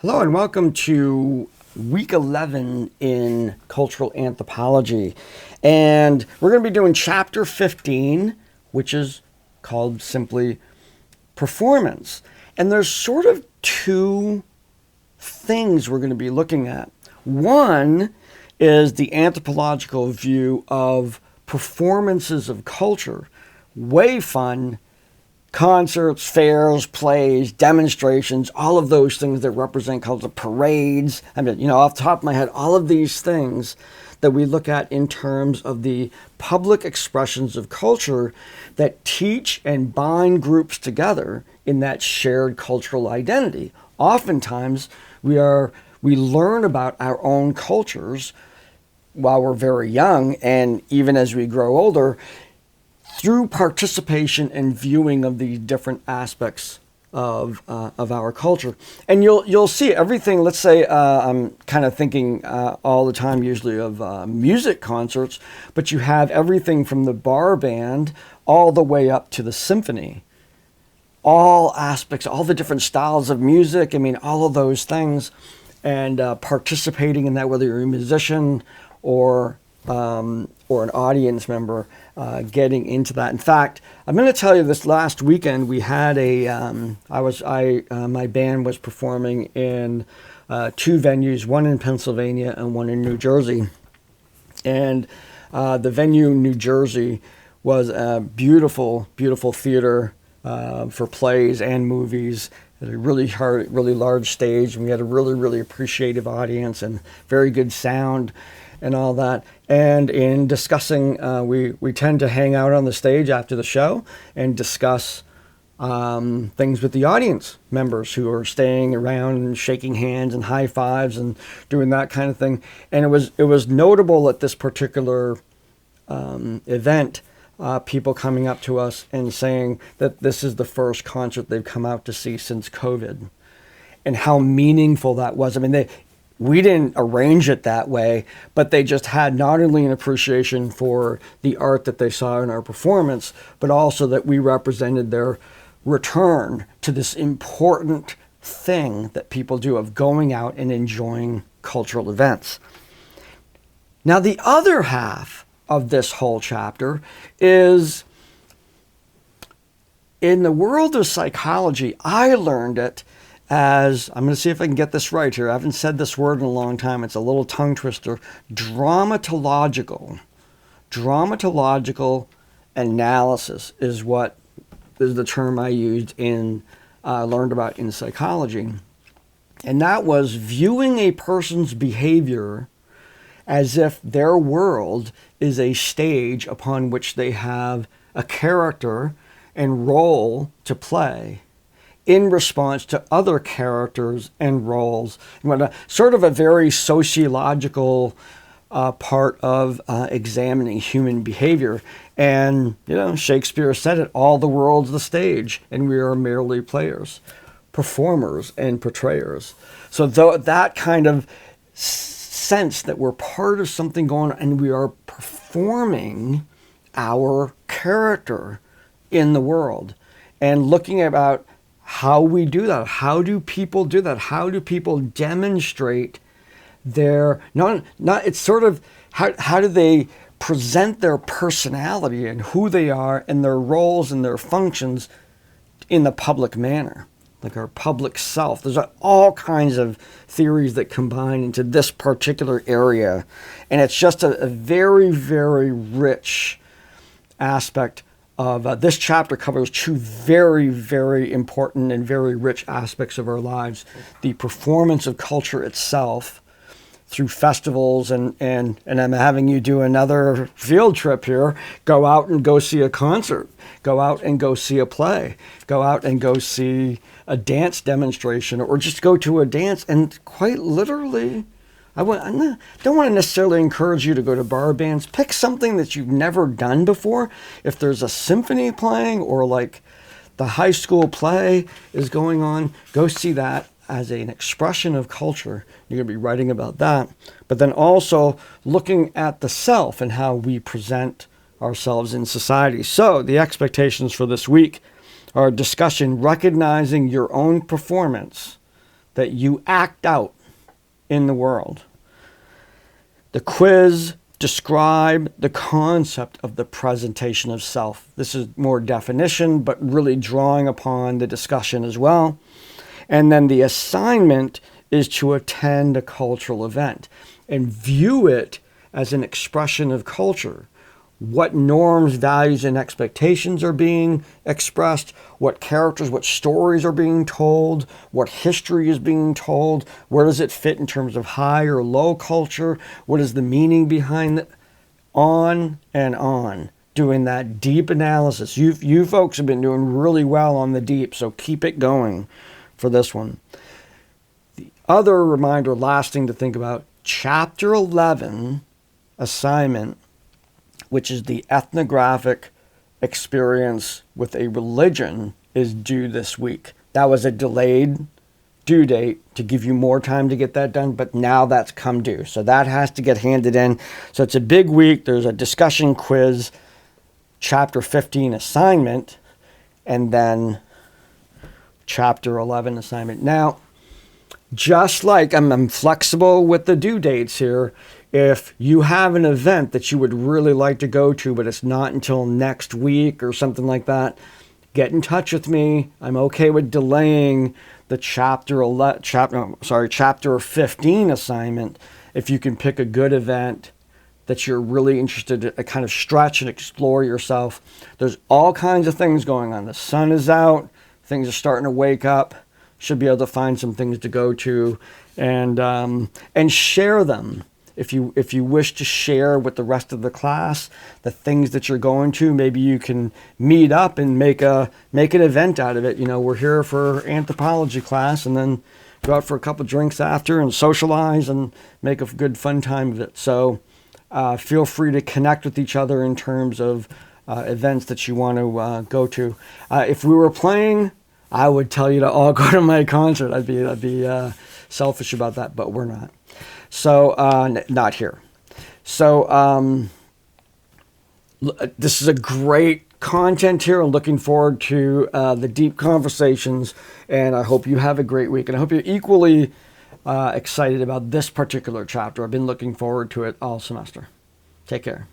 Hello and welcome to week 11 in cultural anthropology. And we're going to be doing chapter 15, which is called simply performance. And there's sort of two things we're going to be looking at. One is the anthropological view of performances of culture. Way fun. Concerts, fairs, plays, demonstrations, all of those things that represent culture, parades. I mean, off the top of my head, all of these things that we look at in terms of the public expressions of culture that teach and bind groups together in that shared cultural identity. Oftentimes, we learn about our own cultures while we're very young, and even as we grow older, through participation and viewing of the different aspects of our culture. And you'll see everything. Let's say I'm kind of thinking all the time usually of music concerts, but you have everything from the bar band all the way up to the symphony. All aspects, all the different styles of music, all of those things, and participating in that, whether you're a musician or an audience member, getting into that. In fact, I'm going to tell you, this last weekend we had my band was performing in two venues, one in Pennsylvania and one in New Jersey. And the venue in New Jersey was a beautiful, beautiful theater for plays and movies. It had a really large stage, and we had a really, really appreciative audience and very good sound and all that. And in discussing, we tend to hang out on the stage after the show and discuss things with the audience members who are staying around and shaking hands and high fives and doing that kind of thing. And it was notable at this particular event, people coming up to us and saying that this is the first concert they've come out to see since COVID, and how meaningful that was. We didn't arrange it that way, but they just had not only an appreciation for the art that they saw in our performance, but also that we represented their return to this important thing that people do of going out and enjoying cultural events. Now, the other half of this whole chapter is, in the world of psychology, I learned it as, I'm going to see if I can get this right here. I haven't said this word in a long time. It's a little tongue twister. Dramatological. Dramatological analysis is the term I used learned about in psychology. And that was viewing a person's behavior as if their world is a stage upon which they have a character and role to play in response to other characters and roles. Sort of a very sociological part of examining human behavior. And, Shakespeare said it, all the world's the stage, and we are merely players, performers and portrayers. So that kind of sense that we're part of something going on and we are performing our character in the world, and looking about how we do that. How do people do that? How do people demonstrate their, it's sort of, how do they present their personality and who they are and their roles and their functions in the public manner, like our public self. There's all kinds of theories that combine into this particular area. And it's just a very, very rich aspect of this chapter. Covers two very, very important and very rich aspects of our lives: the performance of culture itself through festivals, and I'm having you do another field trip here. Go out and go see a concert. Go out and go see a play. Go out and go see a dance demonstration, or just go to a dance. And quite literally, I don't want to necessarily encourage you to go to bar bands. Pick something that you've never done before. If there's a symphony playing, or like the high school play is going on, go see that as an expression of culture. You're going to be writing about that. But then also looking at the self and how we present ourselves in society. So the expectations for this week are discussion: recognizing your own performance that you act out in the world. The quiz describe the concept of the presentation of self. This is more definition, but really drawing upon the discussion as well. And then the assignment is to attend a cultural event and view it as an expression of culture. What norms, values, and expectations are being expressed, what characters, what stories are being told, what history is being told, where does it fit in terms of high or low culture, what is the meaning behind it, on and on, doing that deep analysis. You folks have been doing really well on the deep, so keep it going for this one. The other reminder, last thing to think about, Chapter 11 assignment, which is the ethnographic experience with a religion, is due this week. That was a delayed due date to give you more time to get that done, but now that's come due. So that has to get handed in. So it's a big week. There's a discussion quiz, Chapter 15 assignment, and then Chapter 11 assignment. Now, just like I'm flexible with the due dates here, if you have an event that you would really like to go to, but it's not until next week or something like that, get in touch with me. I'm okay with delaying the Chapter 15 assignment if you can pick a good event that you're really interested to kind of stretch and explore yourself. There's all kinds of things going on. The sun is out. Things are starting to wake up. Should be able to find some things to go to and share them. If you wish to share with the rest of the class the things that you're going to, maybe you can meet up and make an event out of it. You know, we're here for anthropology class, and then go out for a couple drinks after and socialize and make a good fun time of it. So feel free to connect with each other in terms of events that you want to go to. If we were playing, I would tell you to all go to my concert. I'd be selfish about that, but we're not. So, not here. So, this is a great content here. I'm looking forward to the deep conversations, and I hope you have a great week. And I hope you're equally excited about this particular chapter. I've been looking forward to it all semester. Take care.